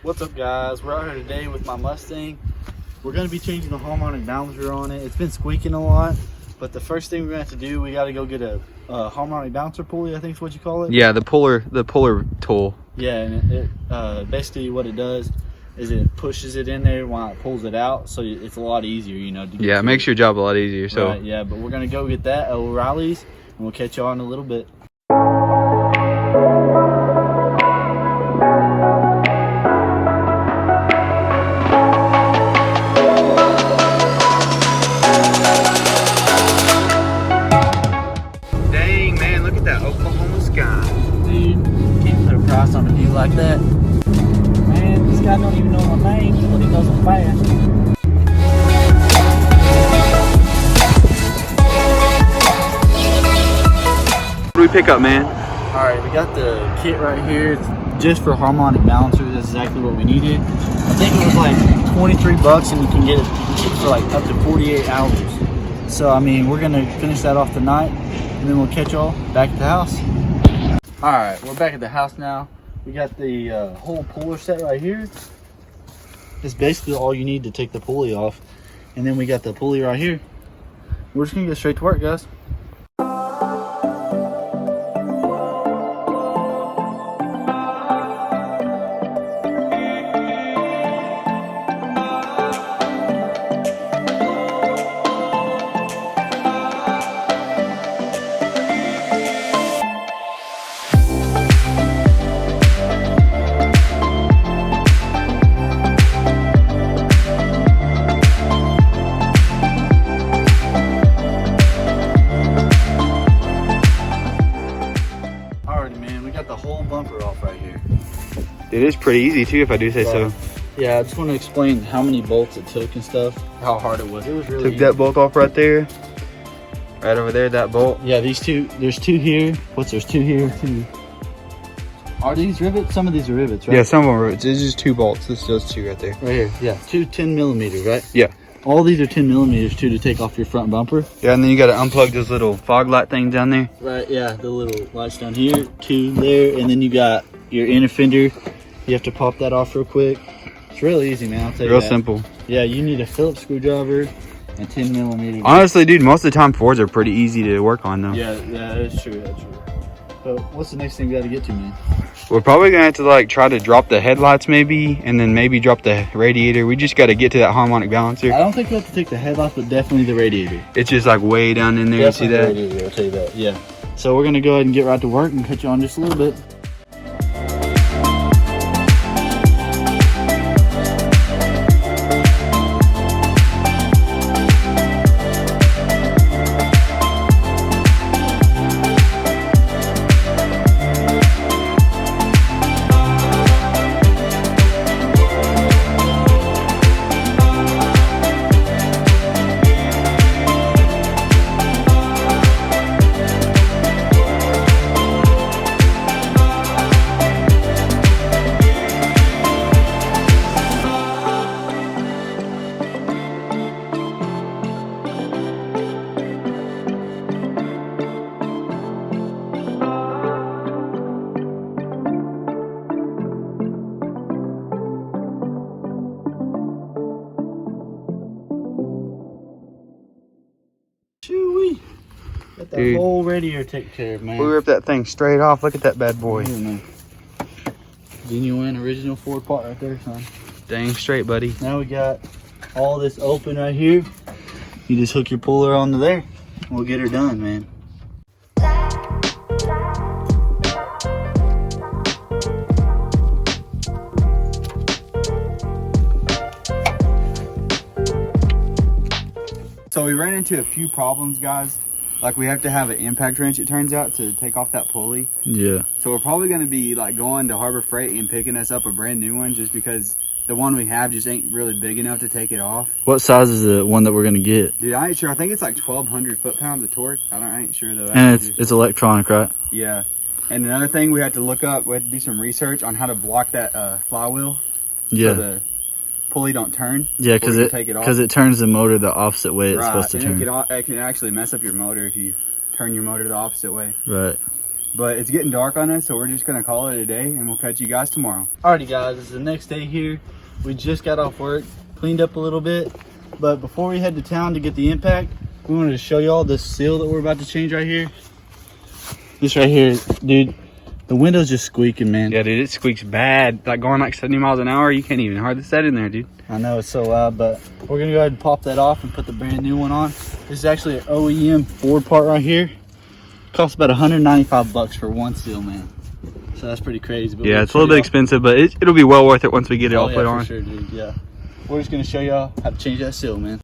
What's up, guys? We're out here today with my Mustang. We're going to be changing the harmonic balancer on it. It's been squeaking a lot, but the first thing we're going to have to do, we got to go get a harmonic balancer pulley, I think is what you call it. Yeah, the puller tool. Yeah, and it basically what it does is it pushes it in there while it pulls it out, so it's a lot easier, you know. Yeah, it makes your job a lot easier. So right, yeah, but we're going to go get that at O'Reilly's, and we'll catch y'all in a little bit. On a view like that, man. This guy don't even know my name, but he knows I'm fast. What do we pick up, man? All right, we got the kit right here. It's just for harmonic balancers. That's exactly what we needed. I think it was like 23 bucks, and you can get it for like up to 48 hours. So I mean, we're gonna finish that off tonight, and then we'll catch y'all back at the house. All right, we're back at the house now. We got the whole puller set right here. It's basically all you need to take the pulley off. And then we got the pulley right here. We're just gonna get straight to work, guys. It is pretty easy too, if I do say so. Yeah, I just want to explain how many bolts it took and stuff, how hard it was. It was really took easy. That bolt off right there, right over there, that bolt. Yeah, these two, there's two here. There's two here too. Are these rivets? Some of these are rivets, right? Yeah, some of them are rivets. It's just two bolts. This is two right there. Right here, yeah. Two 10 millimeters, right? Yeah. All these are 10 millimeters too, to take off your front bumper. Yeah, and then you got to unplug those little fog light things down there. Right, yeah, the little lights down here, two there, and then you got your inner fender. You have to pop that off real quick. It's really easy, man. I'll tell you Real that. simple. Yeah, you need a Phillips screwdriver and 10 millimeters. Honestly, dude, most of the time Fords are pretty easy to work on, though. Yeah, that's true. That's true. So, what's the next thing we got to get to, man? We're probably gonna have to like try to drop the headlights, maybe, and then maybe drop the radiator. We just got to get to that harmonic balancer. I don't think we have to take the headlights, but definitely the radiator. It's just like way down in there. Definitely you see that? the radiator, I'll tell you that. Yeah. So we're gonna go ahead and get right to work and catch you on just a little bit. Chewy. Got that Dude, whole radiator taken care of, man. We ripped that thing straight off. Look at that bad boy. Genuine original Ford part right there, son. Dang straight, buddy. Now we got all this open right here. You just hook your puller onto there. We'll get her done, man. So we ran into a few problems, guys. Like we have to have an impact wrench, it turns out, to take off that pulley. Yeah. So we're probably going to be like going to Harbor Freight and picking us up a brand new one, just because the one we have just ain't really big enough to take it off. What size is the one that we're gonna get? Dude, I ain't sure. I think it's like 1,200 foot-pounds of torque. I ain't sure though. And it's electronic, right? Yeah. And another thing we had to look up, we had to do some research on how to block that flywheel. Yeah. So the pulley don't turn. Yeah, because it turns the motor the opposite way it's supposed to turn. It can actually mess up your motor if you turn your motor the opposite way. Right. But it's getting dark on us, so we're just gonna call it a day, and we'll catch you guys tomorrow. Alrighty guys, it's the next day here. We just got off work, cleaned up a little bit. But before we head to town to get the impact, we wanted to show y'all this seal that we're about to change right here. This right here, dude, the window's just squeaking, man. Yeah, dude, it squeaks bad. Like going like 70 miles an hour, you can't even hardly set in there, dude. I know it's so loud, but we're gonna go ahead and pop that off and put the brand new one on. This is actually an OEM Ford part right here. Costs about 195 bucks for one seal, man. So that's pretty crazy. But yeah, it's a little bit expensive, but it'll be well worth it once we get it all put on. For sure, dude. Yeah, we're just gonna show y'all how to change that seal, man.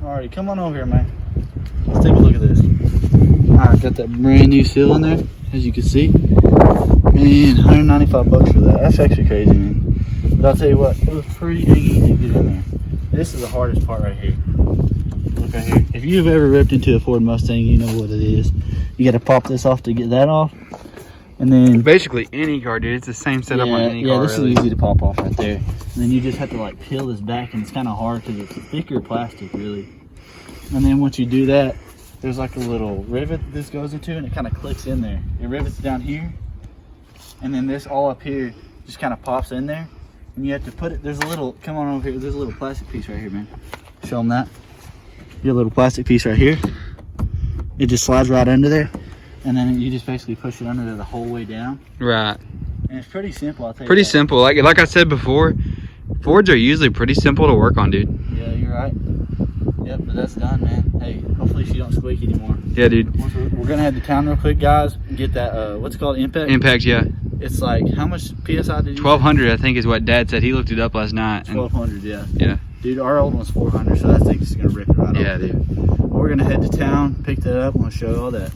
Alright, come on over here, man. Let's take a look at this. Alright, got that brand new seal in there, as you can see. Man, 195 bucks for that. That's actually crazy, man. But I'll tell you what, it was pretty dang easy to get in there. This is the hardest part right here. Look right here. If you've ever ripped into a Ford Mustang, you know what it is. You got to pop this off to get that off. And then basically any car, dude, it's the same setup on any car. Yeah, this is easy to pop off right there. And then you just have to like peel this back, and it's kind of hard because it's thicker plastic, really. And then once you do that, there's like a little rivet this goes into, and it kind of clicks in there. It rivets down here, and then this all up here just kind of pops in there. And you have to put it, there's a little, come on over here, there's a little plastic piece right here, man. Show them that. You get a little plastic piece right here. It just slides right under there. And then you just basically push it under there the whole way down. Right. And it's pretty simple, I'll tell you. Pretty that. simple. Like I said before, Fords are usually pretty simple to work on, dude. Yeah, you're right. Yep, but that's done, man. Hey, hopefully she don't squeak anymore. Yeah, dude. We're gonna head to town real quick, guys, and get that, what's it called, impact? Impact, yeah. It's like, how much PSI did you 1,200, I think, is what Dad said. He looked it up last night. 1,200, yeah. Yeah. Dude, our old one's 400, so that thing's just gonna rip it right off. Yeah, dude. We're gonna head to town, pick that up, and we'll show you all that.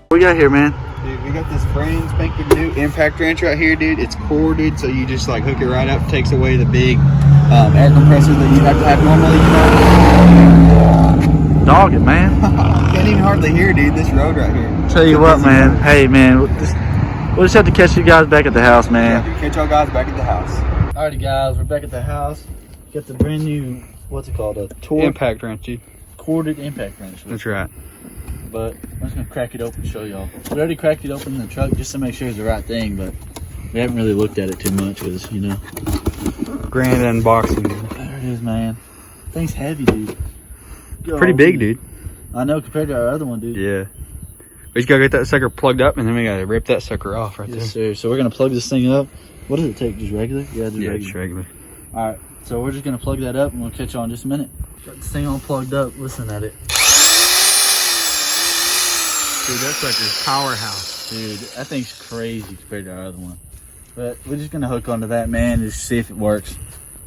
What we got here, man? Dude, we got this brand spanking new impact wrench right here, dude. It's corded, so you just like hook it right up. Takes away the big air compressor that you have to have normally. Dog it, man. Can't even hardly hear, dude, this road right here. Tell you what, man. Hey, man. We'll just have to catch you guys back at the house, man. Yeah, catch y'all guys back at the house. Alrighty, guys. We're back at the house. Got the brand new, what's it called? A torque Impact wrench, dude. corded impact wrench. That's right. But I'm just gonna crack it open and show y'all. We already cracked it open in the truck just to make sure it's the right thing, but we haven't really looked at it too much because, you know. Grand unboxing. There it is, man. Thing's heavy, dude. Pretty big, dude. I know, compared to our other one, dude. Yeah. We just gotta get that sucker plugged up, and then we gotta rip that sucker off right there. Yes, sir. So we're gonna plug this thing up. What does it take? Just regular? Yeah, Just regular. All right. So we're just gonna plug that up, and we'll catch y'all in just a minute. Got this thing all plugged up. Listen at it. Dude, that sucker's powerhouse. Dude, that thing's crazy compared to our other one. But we're just gonna hook onto that, man, and just see if it works.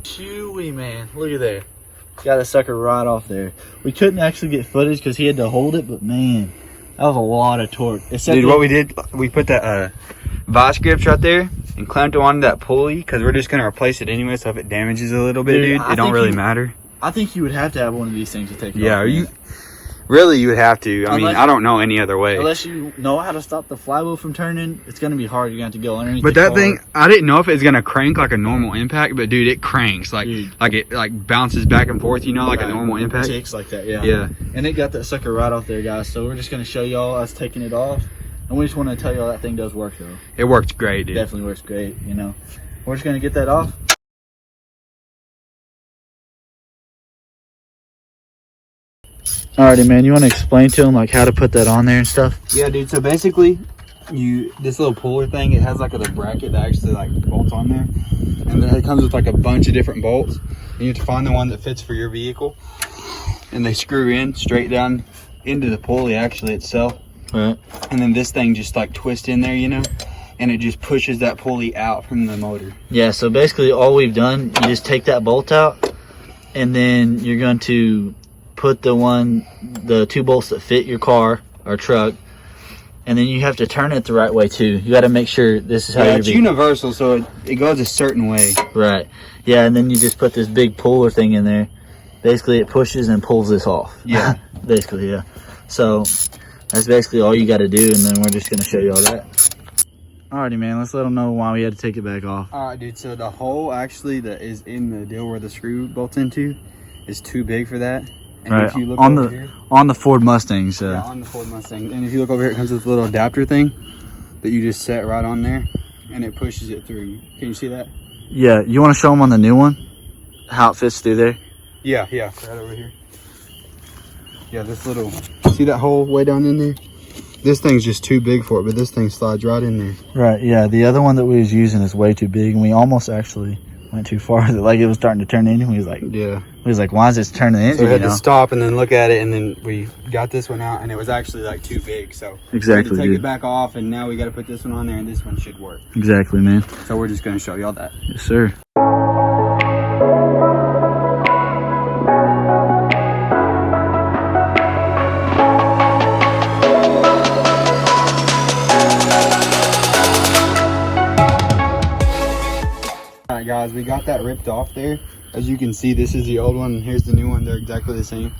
Chewy, man. Look at there. Got a sucker right off there. We couldn't actually get footage because he had to hold it, but man, that was a lot of torque. Dude, what we did, we put that vice grips right there and clamped it onto that pulley because we're just gonna replace it anyway. So if it damages a little bit, dude, it don't really matter. I think you would have to have one of these things to take it Yeah, off. you really you would have to. I mean, I don't know any other way. Unless you know how to stop the flywheel from turning, it's gonna be hard. You're gonna have to go underneath. But the that car. thing, I didn't know if it's gonna crank like a normal impact, but dude, it cranks like Dude. it like bounces back and forth, you know, like a normal impact. Ticks like that, yeah. Yeah. And it got that sucker right off there, guys. So we're just gonna show y'all us taking it off, and we just want to tell y'all that thing does work though. It works great, dude. Definitely works great, you know. we're just gonna get that off. Alrighty, man. You want to explain to them like how to put that on there and stuff? Yeah, dude. So basically, this little puller thing, it has like a bracket that actually like bolts on there, and then it comes with like a bunch of different bolts. And you have to find the one that fits for your vehicle, and they screw in straight down into the pulley actually itself. Right. And then this thing just like twists in there, you know, and it just pushes that pulley out from the motor. Yeah. So basically, all we've done, you just take that bolt out, and then you're going to put the 2 bolts that fit your car or truck, and then you have to turn it the right way too. You got to make sure this is how it's universal, so it goes a certain way. Right. Yeah, and then you just put this big puller thing in there. Basically, it pushes and pulls this off. Yeah. Basically, yeah. So that's basically all you got to do, and then we're just gonna show you all that. Alrighty, man. Let's let them know why we had to take it back off. All right, dude. So the hole actually that is in the deal where the screw bolts into is too big for that. And right. If you look on over the here, on the Ford Mustang. So. Yeah, on the Ford Mustang. And if you look over here, it comes with a little adapter thing that you just set right on there, and it pushes it through. Can you see that? Yeah. You want to show them on the new one how it fits through there? Yeah, right over here. Yeah, this little, see that hole way down in there? This thing's just too big for it, but this thing slides right in there. Right, yeah. The other one that we was using is way too big, and we almost actually went too far. Like it was starting to turn the engine. We was like, why is this turning the engine? So we had to stop and then look at it, and then we got this one out, and it was actually like too big. So exactly, we had to take it back off, and now we got to put this one on there, and this one should work. Exactly, man. So we're just gonna show y'all that. Yes, sir. Alright guys, we got that ripped off there. As you can see, this is the old one and here's the new one. They're exactly the same.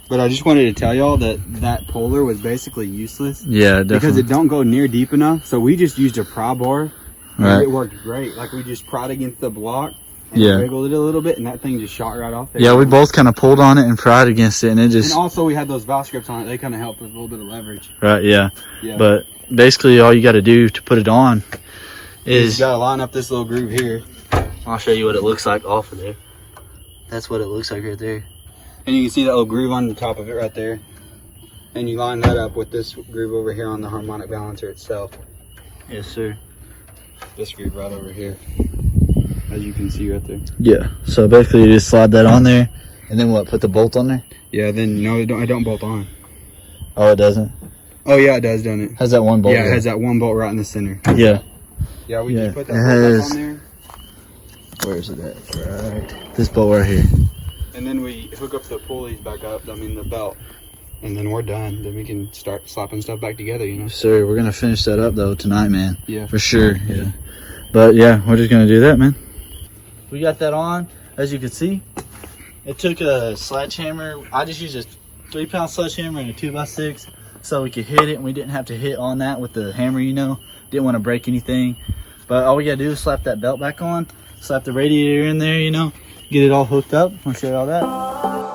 But I just wanted to tell y'all that that puller was basically useless. Yeah, definitely. Because it don't go near deep enough. So we just used a pry bar. Right. It worked great. Like we just pried against the block and wiggled it a little bit, and that thing just shot right off there. Yeah, we both kind of pulled on it and pried against it, and it just... And also we had those valve grips on it. They kind of helped with a little bit of leverage. Right, yeah. But basically all you got to do to put it on is... You got to line up this little groove here. I'll show you what it looks like off of there. That's what it looks like right there. And you can see that little groove on the top of it right there. And you line that up with this groove over here on the harmonic balancer itself. Yes, sir. This groove right over here, as you can see right there. Yeah, so basically you just slide that on there, and then what, put the bolt on there? Yeah, then no, I don't bolt on. Oh, it doesn't? Oh yeah, it does, doesn't it? Has that one bolt? Yeah, it has that one bolt right in the center. Yeah. Yeah, we just put that bolt back on there. Where is it at? Right. This bolt right here. And then we hook up the pulleys back up, the belt. And then we're done. Then we can start slapping stuff back together, you know? Sir, we're going to finish that up, though, tonight, man. Yeah. For sure, yeah. But, yeah, we're just going to do that, man. We got that on, as you can see. It took a sledgehammer. I just used a 3-pound sledgehammer and a 2x6 so we could hit it, and we didn't have to hit on that with the hammer, you know. Didn't want to break anything. But all we got to do is slap that belt back on, slap the radiator in there, you know, get it all hooked up. I'll show you all that.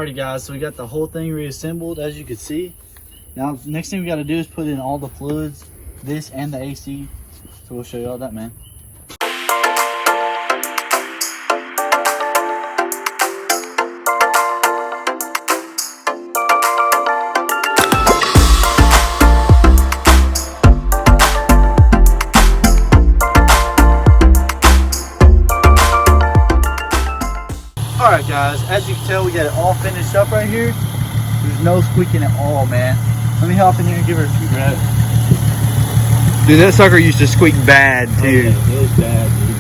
Alrighty guys, so we got the whole thing reassembled as you can see. Now next thing we got to do is put in all the fluids, this and the AC. So we'll show you all that, man. Alright guys, as you can tell, we got it all finished up right here. There's no squeaking at all, man. Let me hop in here and give her a few reps. Dude, that sucker used to squeak bad too. Oh, yeah, it was bad, dude.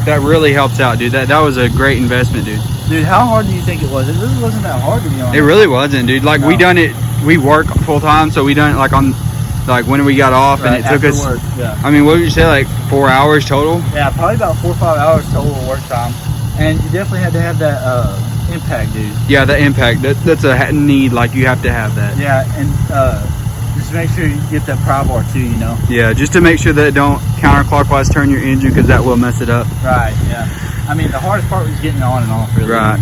That really helps out, dude. That was a great investment, dude. Dude, how hard do you think it was? It really wasn't that hard, to be honest. It really wasn't, dude. Like, we done it, we work full time, so we done it like on, like when we got off, Right, and it took us, work, yeah. I mean, what would you say, like 4 hours total? Yeah, probably about 4 or 5 hours total work time. And you definitely had to have that impact, dude. Yeah, the impact, that's a need, like you have to have that. Yeah, and just make sure you get that pry bar too, you know. Yeah, just to make sure that it don't counterclockwise turn your engine, because that will mess it up. Right, yeah. I mean, the hardest part was getting on and off, really. Right.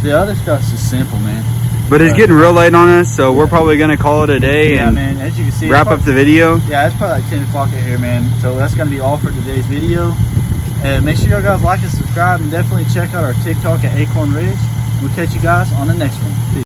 The other stuff's just simple, man. But it's getting real late on us, so we're probably going to call it a day and man, as you can see, wrap up the video. Yeah, it's probably like 10 o'clock out here, man. So that's going to be all for today's video. And make sure you guys like and subscribe, and definitely check out our TikTok at Acorn Ridge. We'll catch you guys on the next one. Peace.